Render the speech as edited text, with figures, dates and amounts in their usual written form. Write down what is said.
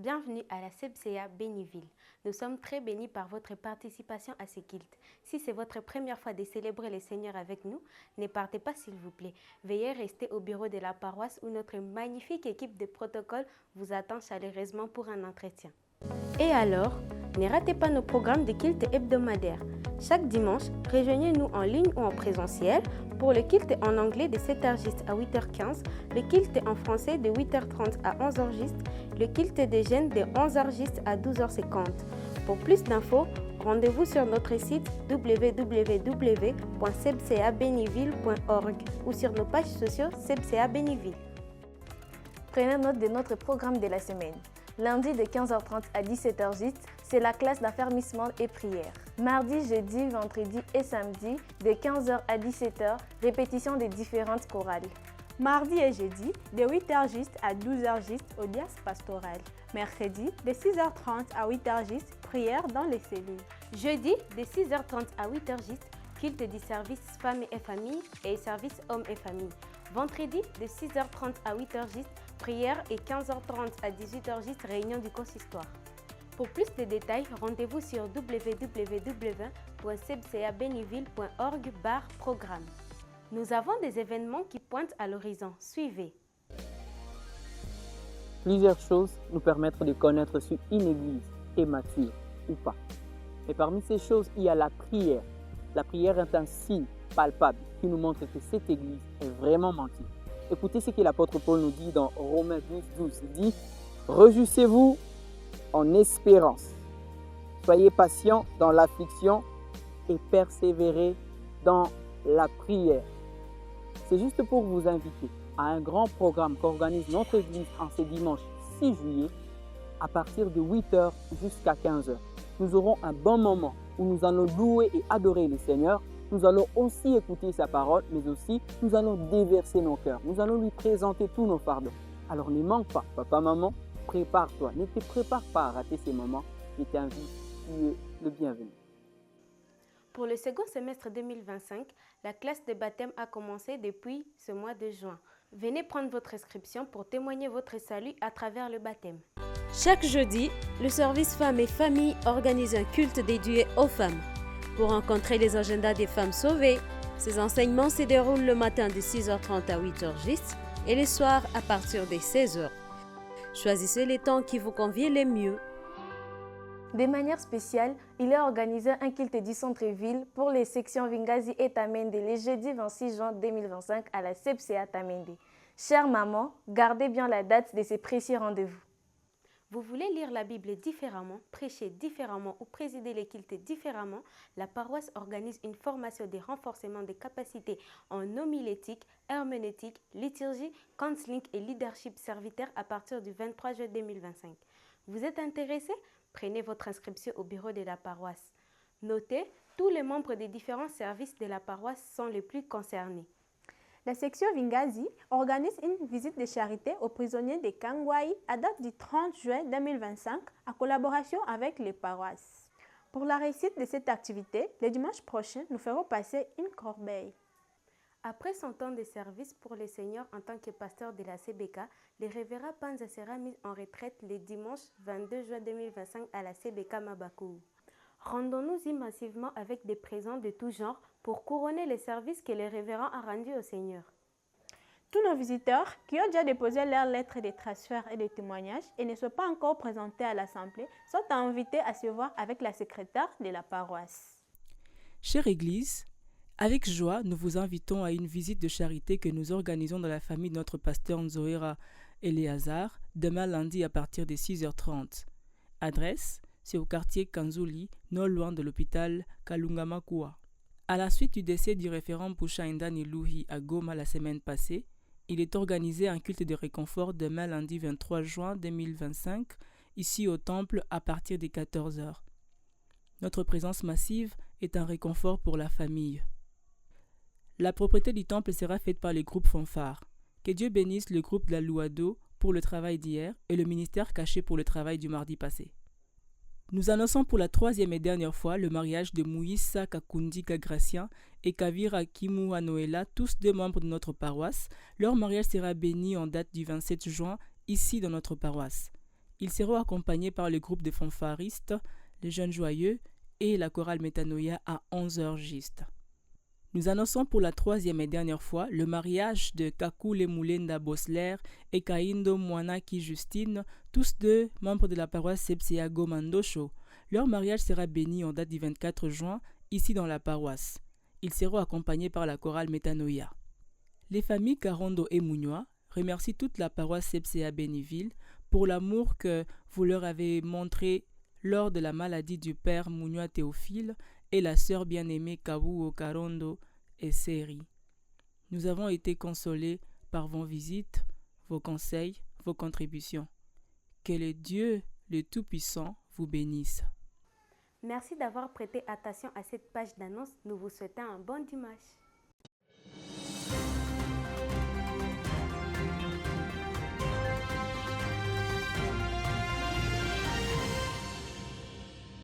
Bienvenue à la CEBCA Béniville. Nous sommes très bénis par votre participation à ce culte. Si c'est votre première fois de célébrer le Seigneur avec nous, ne partez pas s'il vous plaît. Veuillez rester au bureau de la paroisse où notre magnifique équipe de protocole vous attend chaleureusement pour un entretien. Et alors, ne ratez pas nos programmes de culte hebdomadaires. Chaque dimanche, rejoignez-nous en ligne ou en présentiel pour le culte en anglais de 7h juste à 8h15, le culte en français de 8h30 à 11h juste, le culte des jeunes de 11h juste à 12h50. Pour plus d'infos, rendez-vous sur notre site www.cebcabéniville.org ou sur nos pages sociales CEBCA Béniville. Prenez note de notre programme de la semaine. Lundi de 15h30 à 17h juste, c'est la classe d'affermissement et prière. Mardi, jeudi, vendredi et samedi, de 15h à 17h, répétition des différentes chorales. Mardi et jeudi, de 8h juste à 12h juste, audience pastorale. Mercredi, de 6h30 à 8h juste, prière dans les cellules. Jeudi, de 6h30 à 8h juste, culte du service femmes et famille et service hommes et famille. Vendredi, de 6h30 à 8h juste, prière et 15h30 à 18h juste, réunion du consistoire. Pour plus de détails, rendez-vous sur www.cebcabéniville.org/programme. Nous avons des événements qui pointent à l'horizon. Suivez. Plusieurs choses nous permettent de connaître si une église est mature ou pas. Et parmi ces choses, il y a la prière. La prière est un signe palpable qui nous montre que cette église est vraiment mature. Écoutez ce que l'apôtre Paul nous dit dans Romains 12:12. Il dit « Réjouissez-vous en espérance. Soyez patients dans l'affliction et persévérez dans la prière. » C'est juste pour vous inviter à un grand programme qu'organise notre église en ce dimanche 6 juillet à partir de 8h jusqu'à 15h. Nous aurons un bon moment où nous allons louer et adorer le Seigneur. Nous allons aussi écouter sa parole, mais aussi nous allons déverser nos cœurs. Nous allons lui présenter tous nos fardeaux. Alors ne manque pas, papa, maman, prépare-toi. Ne te prépare pas à rater ces moments. Je t'invite, tu es le bienvenu. Pour le second semestre 2025, la classe de baptême a commencé depuis ce mois de juin. Venez prendre votre inscription pour témoigner votre salut à travers le baptême. Chaque jeudi, le service femmes et familles organise un culte dédié aux femmes. Pour rencontrer les agendas des femmes sauvées, ces enseignements se déroulent le matin de 6h30 à 8h juste et les soirs à partir de 16h. Choisissez les temps qui vous conviennent le mieux. De manière spéciale, il est organisé un culte du centre-ville pour les sections Vingazi et Tamende le jeudi 26 juin 2025 à la CEBCA Tamende. Chère maman, gardez bien la date de ces précieux rendez-vous. Vous voulez lire la Bible différemment, prêcher différemment ou présider les cultes différemment? La paroisse organise une formation de renforcement des capacités en homilétique, herméneutique, liturgie, counseling et leadership serviteur à partir du 23 juin 2025. Vous êtes intéressé? Prenez votre inscription au bureau de la paroisse. Notez, tous les membres des différents services de la paroisse sont les plus concernés. La section Vingazi organise une visite de charité aux prisonniers de Kangwai à date du 30 juin 2025 en collaboration avec les paroisses. Pour la réussite de cette activité, le dimanche prochain, nous ferons passer une corbeille. Après son temps de service pour le Seigneur en tant que pasteur de la CBK, le révérend Panza sera mis en retraite le dimanche 22 juin 2025 à la CBK Mabakou. Rendons-nous massivement avec des présents de tout genre pour couronner les services que le révérend a rendus au Seigneur. Tous nos visiteurs qui ont déjà déposé leurs lettres de transfert et de témoignages et ne sont pas encore présentés à l'Assemblée sont invités à se voir avec la secrétaire de la paroisse. Chère Église, avec joie, nous vous invitons à une visite de charité que nous organisons dans la famille de notre pasteur Nzoera Eleazar demain lundi à partir de 6h30. Adresse, c'est au quartier Kanzuli, non loin de l'hôpital Kalungamakua. À la suite du décès du référent Pushainda Niluhi à Goma la semaine passée, il est organisé un culte de réconfort demain lundi 23 juin 2025, ici au temple à partir de 14h. Notre présence massive est un réconfort pour la famille. La propriété du temple sera faite par le groupe Fanfare. Que Dieu bénisse le groupe de la Louado pour le travail d'hier et le ministère caché pour le travail du mardi passé. Nous annonçons pour la 3e et dernière fois le mariage de Moïsa Kakundi Kagracien et Kavira Kimu Noela, tous deux membres de notre paroisse. Leur mariage sera béni en date du 27 juin, ici dans notre paroisse. Ils seront accompagnés par le groupe de fanfaristes, les Jeunes Joyeux et la chorale Metanoia à 11h juste. Nous annonçons pour la 3e et dernière fois le mariage de Kakule Mulenda Bosler et Kaindo Mwanaki Justine, tous deux membres de la paroisse Sepsia Gomandosho. Leur mariage sera béni en date du 24 juin, ici dans la paroisse. Ils seront accompagnés par la chorale Metanoia. Les familles Karondo et Mounioa remercient toute la paroisse Sepsia Béniville pour l'amour que vous leur avez montré lors de la maladie du père Mounioa Théophile et la sœur bien-aimée Kabuo Karondo et Seri. Nous avons été consolés par vos visites, vos conseils, vos contributions. Que le Dieu, le Tout-Puissant, vous bénisse. Merci d'avoir prêté attention à cette page d'annonce. Nous vous souhaitons un bon dimanche.